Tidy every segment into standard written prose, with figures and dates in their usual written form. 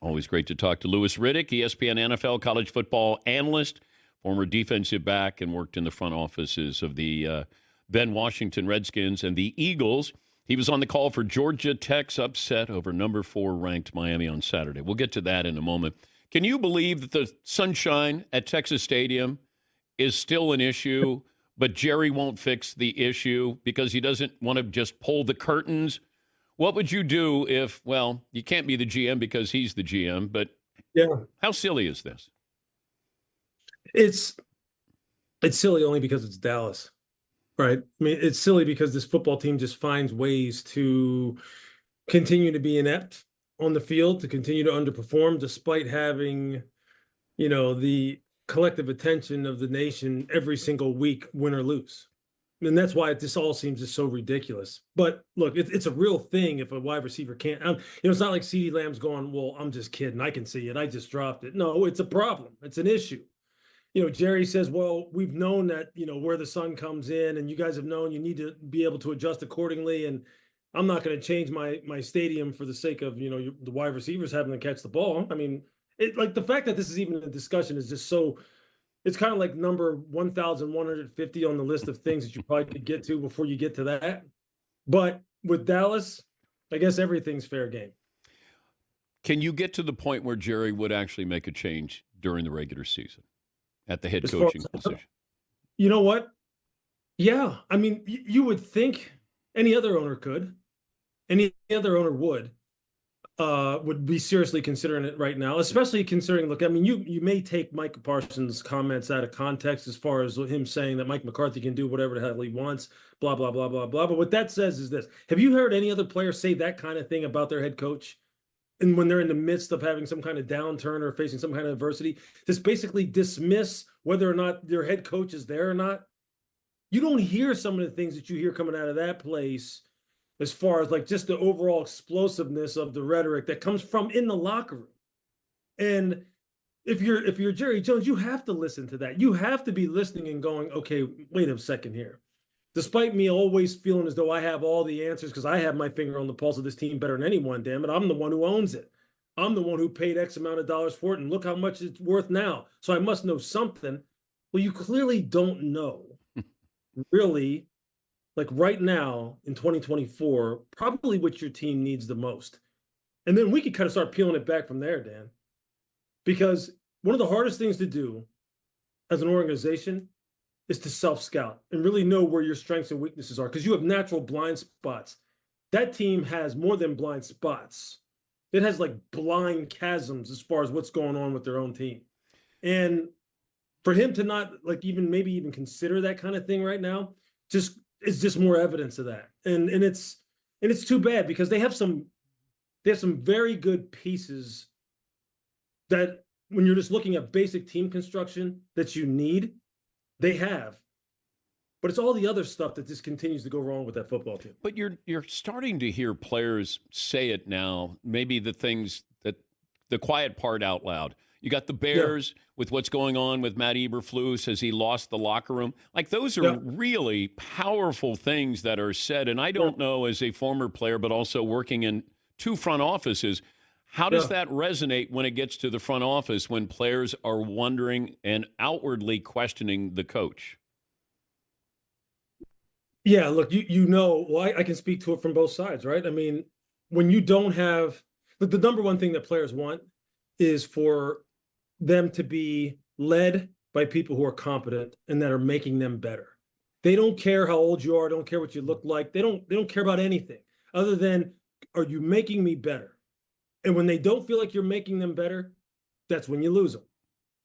Always great to talk to Louis Riddick, ESPN NFL college football analyst, former defensive back, and worked in the front offices of the then Washington Redskins and the Eagles. He was on the call for Georgia Tech's upset over number 4 ranked Miami on Saturday. We'll get to that in a moment. Can you believe that the sunshine at Texas Stadium is still an issue, but Jerry won't fix the issue because he doesn't want to just pull the curtains? What would you do if, well, you can't be the GM because he's the GM, but how silly is this? It's silly only because it's Dallas, right? I mean, it's silly because this football team just finds ways to continue to be inept on the field, to continue to underperform despite having, the collective attention of the nation every single week, win or lose. And that's why this all seems just so ridiculous. But look, it's a real thing if a wide receiver can't. It's not like CeeDee Lamb's going, well, I'm just kidding. I can see it. I just dropped it. No, it's a problem. It's an issue. Jerry says, well, we've known that, where the sun comes in, and you guys have known you need to be able to adjust accordingly. And I'm not going to change my stadium for the sake of, the wide receivers having to catch the ball. I mean, the fact that this is even a discussion is just so. It's kind of like number 1,150 on the list of things that you probably could get to before you get to that. But with Dallas, I guess everything's fair game. Can you get to the point where Jerry would actually make a change during the regular season at the head coaching position? You know what? Yeah. I mean, you would think any other owner could. Any other owner would be seriously considering it right now, especially considering, look, I mean, you may take Mike Parsons' comments out of context as far as him saying that Mike McCarthy can do whatever the hell he wants, blah, blah, blah, blah, blah. But what that says is this. Have you heard any other player say that kind of thing about their head coach? And when they're in the midst of having some kind of downturn or facing some kind of adversity, just basically dismiss whether or not their head coach is there or not? You don't hear some of the things that you hear coming out of that place as far as like just the overall explosiveness of the rhetoric that comes from in the locker room. And if you're Jerry Jones, you have to listen to that. You have to be listening and going, okay, wait a second here. Despite me always feeling as though I have all the answers because I have my finger on the pulse of this team better than anyone, damn it. I'm the one who owns it. I'm the one who paid X amount of dollars for it, and look how much it's worth now. So I must know something. Well, you clearly don't know really, like right now in 2024, probably what your team needs the most. And then we could kind of start peeling it back from there, Dan. Because one of the hardest things to do as an organization is to self-scout and really know where your strengths and weaknesses are, because you have natural blind spots. That team has more than blind spots. It has like blind chasms as far as what's going on with their own team. And for him to not like maybe even consider that kind of thing right now, it's just more evidence of that. And it's too bad because they have some very good pieces that when you're just looking at basic team construction that you need, they have. But it's all the other stuff that just continues to go wrong with that football team. But you're starting to hear players say it now, maybe the things that the quiet part out loud. You got the Bears with what's going on with Matt Eberflus as he lost the locker room. Like those are really powerful things that are said. And I don't know, as a former player, but also working in 2 front offices, how does that resonate when it gets to the front office when players are wondering and outwardly questioning the coach? Yeah, look, I can speak to it from both sides, right? I mean, when you don't have the number one thing that players want is for them to be led by people who are competent and that are making them better. They don't care how old you are, don't care what you look like. They don't care about anything other than, are you making me better? And when they don't feel like you're making them better, that's when you lose them.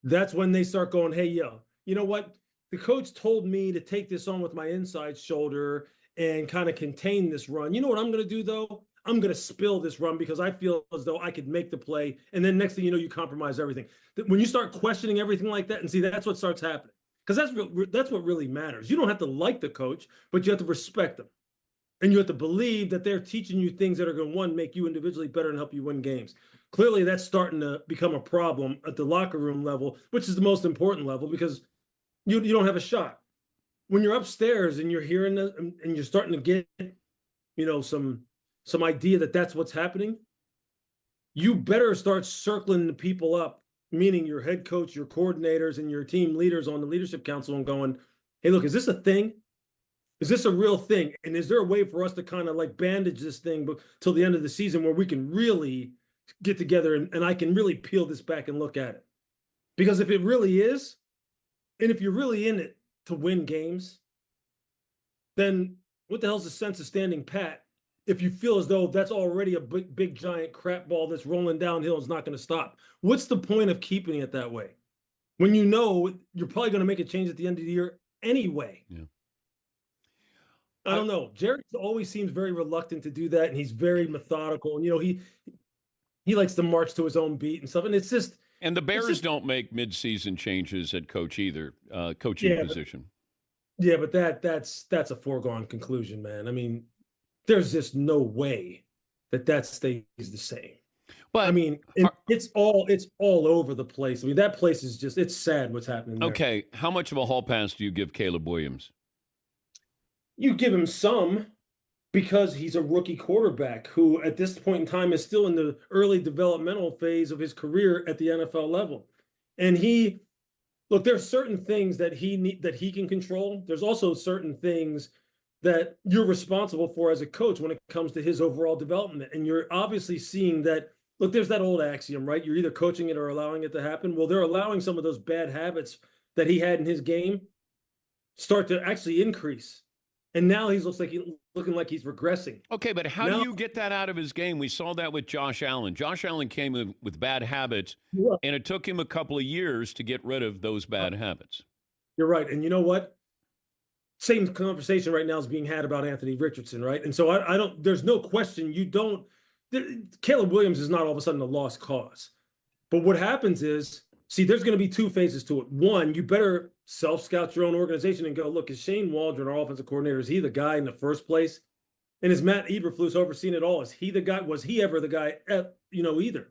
That's when they start going, hey, you know what? The coach told me to take this on with my inside shoulder and kind of contain this run. You know what I'm going to do, though? I'm going to spill this run because I feel as though I could make the play. And then next thing you know, you compromise everything. When you start questioning everything like that, and see, that's what starts happening. Because that's what really matters. You don't have to like the coach, but you have to respect them. And you have to believe that they're teaching you things that are going to, one, make you individually better and help you win games. Clearly, that's starting to become a problem at the locker room level, which is the most important level because you don't have a shot. When you're upstairs and you're hearing that and you're starting to get, some idea that that's what's happening, you better start circling the people up, meaning your head coach, your coordinators, and your team leaders on the leadership council, and going, hey, look, is this a thing? Is this a real thing? And is there a way for us to kind of like bandage this thing till the end of the season where we can really get together and I can really peel this back and look at it? Because if it really is, and if you're really in it to win games, then what the hell's the sense of standing pat if you feel as though that's already a big giant crap ball that's rolling downhill and is not going to stop? What's the point of keeping it that way when you know you're probably going to make a change at the end of the year anyway? Yeah. I don't know. Jerry always seems very reluctant to do that, and he's very methodical. And he likes to march to his own beat and stuff. And it's just and the Bears don't make midseason changes at coach either, coaching position. But that's a foregone conclusion, man. I mean, there's just no way that stays the same. But I mean, it's all over the place. I mean, that place is it's sad what's happening there. Okay, how much of a hall pass do you give Caleb Williams? You give him some because he's a rookie quarterback who at this point in time is still in the early developmental phase of his career at the NFL level. And there's certain things that he can control. There's also certain things that you're responsible for as a coach when it comes to his overall development. And you're obviously seeing that, look, there's that old axiom, right? You're either coaching it or allowing it to happen. Well, they're allowing some of those bad habits that he had in his game start to actually increase. And now he's looking like he's regressing. Okay, but how do you get that out of his game? We saw that with Josh Allen. Josh Allen came with bad habits, and it took him a couple of years to get rid of those bad habits. You're right. And you know what? Same conversation right now is being had about Anthony Richardson, right? And so I don't – there's no question Caleb Williams is not all of a sudden a lost cause. But what happens is, see, there's going to be two phases to it. One, you better – self-scout your own organization and go, look, is Shane Waldron, our offensive coordinator, is he the guy in the first place? And is Matt Eberflus overseeing it all? Is he the guy? Was he ever the guy either?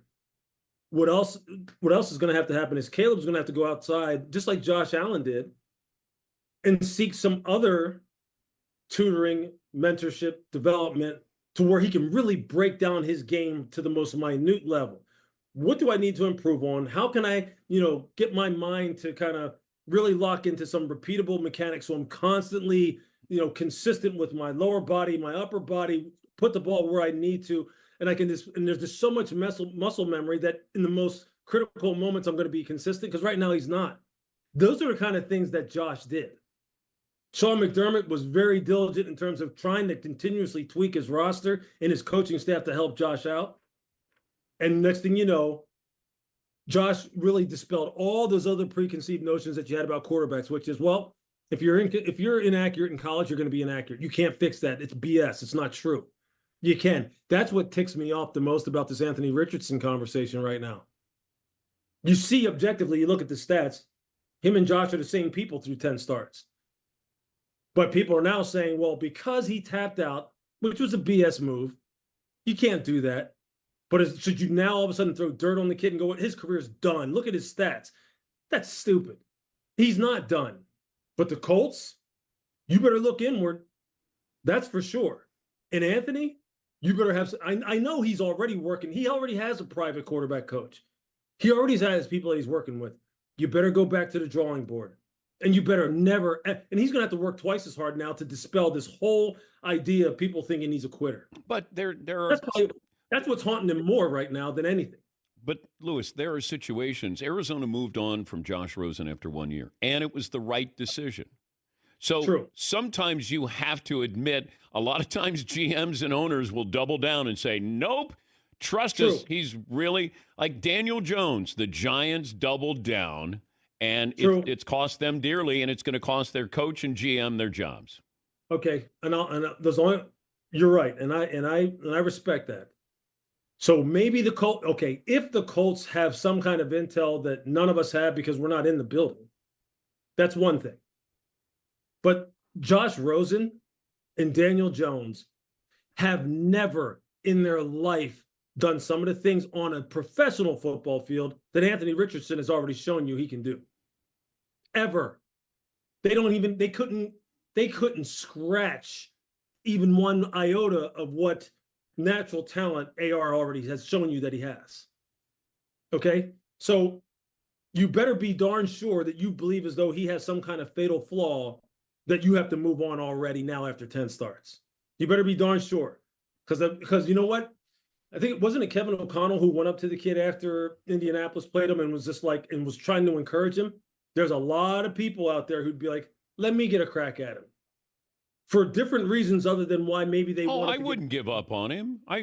What else is going to have to happen is Caleb's going to have to go outside, just like Josh Allen did, and seek some other tutoring, mentorship, development to where he can really break down his game to the most minute level. What do I need to improve on? How can I, get my mind to kind of really lock into some repeatable mechanics so I'm constantly, consistent with my lower body, my upper body, put the ball where I need to, and I can and there's just so much muscle memory that in the most critical moments I'm going to be consistent, because right now he's not. Those are the kind of things that Josh did. Sean McDermott was very diligent in terms of trying to continuously tweak his roster and his coaching staff to help Josh out. And next thing you know, Josh really dispelled all those other preconceived notions that you had about quarterbacks, which is, well, if you're inaccurate in college, you're going to be inaccurate. You can't fix that. It's BS. It's not true. You can. That's what ticks me off the most about this Anthony Richardson conversation right now. You see objectively, you look at the stats, him and Josh are the same people through 10 starts. But people are now saying, well, because he tapped out, which was a BS move, you can't do that. But should you now all of a sudden throw dirt on the kid and go, his career's done? Look at his stats. That's stupid. He's not done. But the Colts, you better look inward. That's for sure. And Anthony, you better have – I know he's already working. He already has a private quarterback coach. He already has people that he's working with. You better go back to the drawing board. And you better never – and he's going to have to work twice as hard now to dispel this whole idea of people thinking he's a quitter. But there are – That's what's haunting him more right now than anything. But, Lewis, there are situations. Arizona moved on from Josh Rosen after 1 year, and it was the right decision. So Sometimes you have to admit, a lot of times GMs and owners will double down and say, nope, trust us. He's really like Daniel Jones. The Giants doubled down, and it's cost them dearly, and it's going to cost their coach and GM their jobs. Okay, you're right, and I respect that. So maybe the Colts, if the Colts have some kind of intel that none of us have because we're not in the building, that's one thing. But Josh Rosen and Daniel Jones have never in their life done some of the things on a professional football field that Anthony Richardson has already shown you he can do. Ever. They couldn't scratch even one iota of what natural talent AR already has shown you that he has. Okay? So you better be darn sure that you believe as though he has some kind of fatal flaw that you have to move on already now after 10 starts. You better be darn sure. Because you know what? I think wasn't it Kevin O'Connell who went up to the kid after Indianapolis played him and was just like, and was trying to encourage him? There's a lot of people out there who'd be like, let me get a crack at him. For different reasons other than why maybe they want. I wouldn't give up on him. I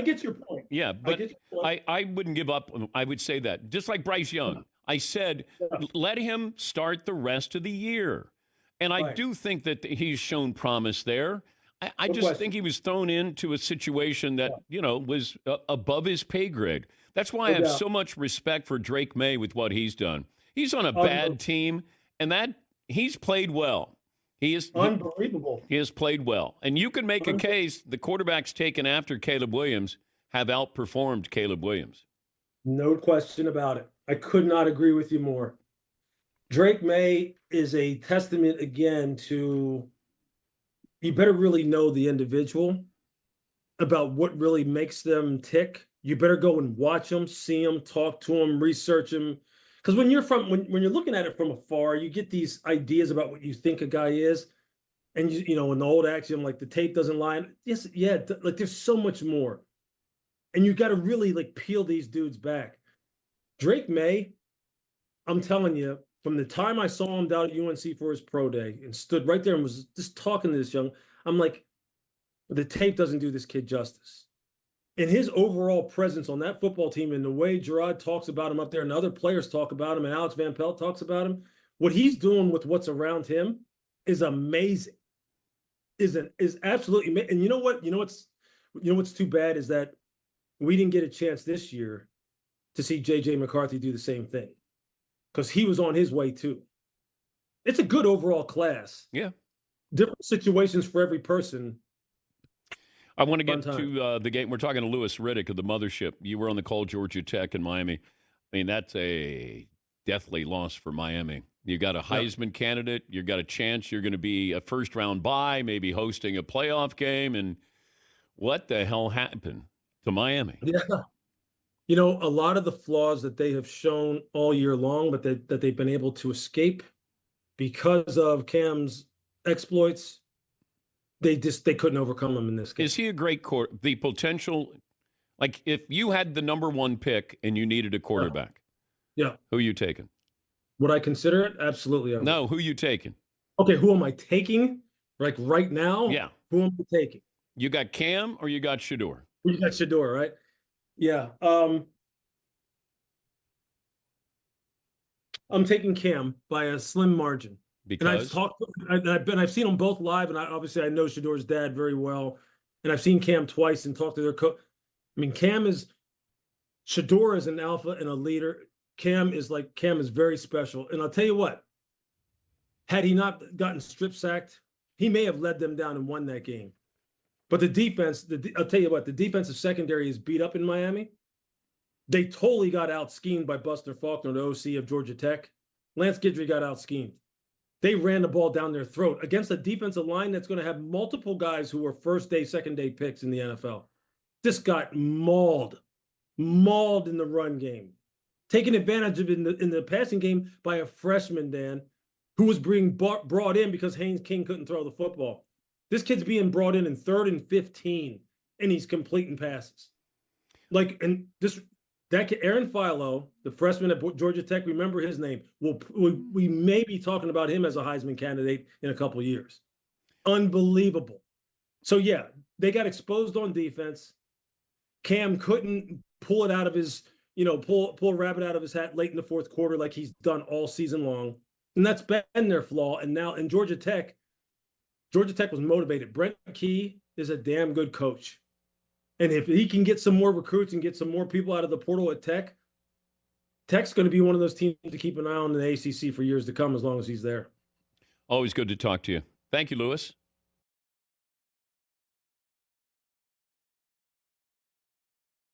get your point. Yeah, but I wouldn't give up. I would say that. Just like Bryce Young. I said, let him start the rest of the year. And I do think that he's shown promise there. I just think he was thrown into a situation that, was above his pay grade. That's why I have so much respect for Drake Maye with what he's done. He's on a bad team, and that he's played well. He is unbelievable. He has played well. And you can make a case the quarterbacks taken after Caleb Williams have outperformed Caleb Williams. No question about it. I could not agree with you more. Drake Maye is a testament again to you better really know the individual about what really makes them tick. You better go and watch them, see them, talk to them, research them. Because when you're looking at it from afar, you get these ideas about what you think a guy is, and in the old axiom like the tape doesn't lie. Yes, yeah, like there's so much more, and you got to really like peel these dudes back. Drake Maye, I'm telling you, from the time I saw him down at UNC for his pro day and stood right there and was just talking to this I'm like, the tape doesn't do this kid justice. And his overall presence on that football team and the way Gerard talks about him up there and other players talk about him and Alex Van Pelt talks about him, what he's doing with what's around him is amazing. Is absolutely amazing. And you know what? What's too bad is that we didn't get a chance this year to see J.J. McCarthy do the same thing because he was on his way too. It's a good overall class. Yeah. Different situations for every person. I want to get to the game. We're talking to Louis Riddick of the Mothership. You were on the call, Georgia Tech in Miami. I mean, that's a deathly loss for Miami. You got a Heisman candidate. You've got a chance you're going to be a first-round bye, maybe hosting a playoff game. And what the hell happened to Miami? Yeah. A lot of the flaws that they have shown all year long, but that they've been able to escape because of Cam's exploits, they couldn't overcome him in this game. Is he a great the potential, like if you had the number one pick and you needed a quarterback, who are you taking? Would I consider it? Absolutely. No, who are you taking? Okay, who am I taking? Like right now? Yeah. Who am I taking? You got Cam or you got Shedeur? You got Shedeur, right? Yeah. I'm taking Cam by a slim margin. Because? And I've seen them both live, and obviously I know Shadeur's dad very well, and I've seen Cam twice and talked to their coach. I mean, Shedeur is an alpha and a leader. Cam is very special, and I'll tell you what, had he not gotten strip sacked, he may have led them down and won that game. But the defense, I'll tell you what, the defensive secondary is beat up in Miami. They totally got out-schemed by Buster Faulkner, the OC of Georgia Tech. Lance Guidry got out-schemed. They ran the ball down their throat against a defensive line that's going to have multiple guys who were first-day, second-day picks in the NFL. This got mauled in the run game, taken advantage of in the passing game by a freshman, Dan, who was being brought in because Haynes King couldn't throw the football. This kid's being brought in 3rd and 15, and he's completing passes. Aaron Philo, the freshman at Georgia Tech, remember his name. We may be talking about him as a Heisman candidate in a couple of years. Unbelievable. So, yeah, they got exposed on defense. Cam couldn't pull it out of his, pull a rabbit out of his hat late in the fourth quarter like he's done all season long. And that's been their flaw. And now in Georgia Tech was motivated. Brent Key is a damn good coach. And if he can get some more recruits and get some more people out of the portal at Tech, Tech's going to be one of those teams to keep an eye on in the ACC for years to come as long as he's there. Always good to talk to you. Thank you, Louis.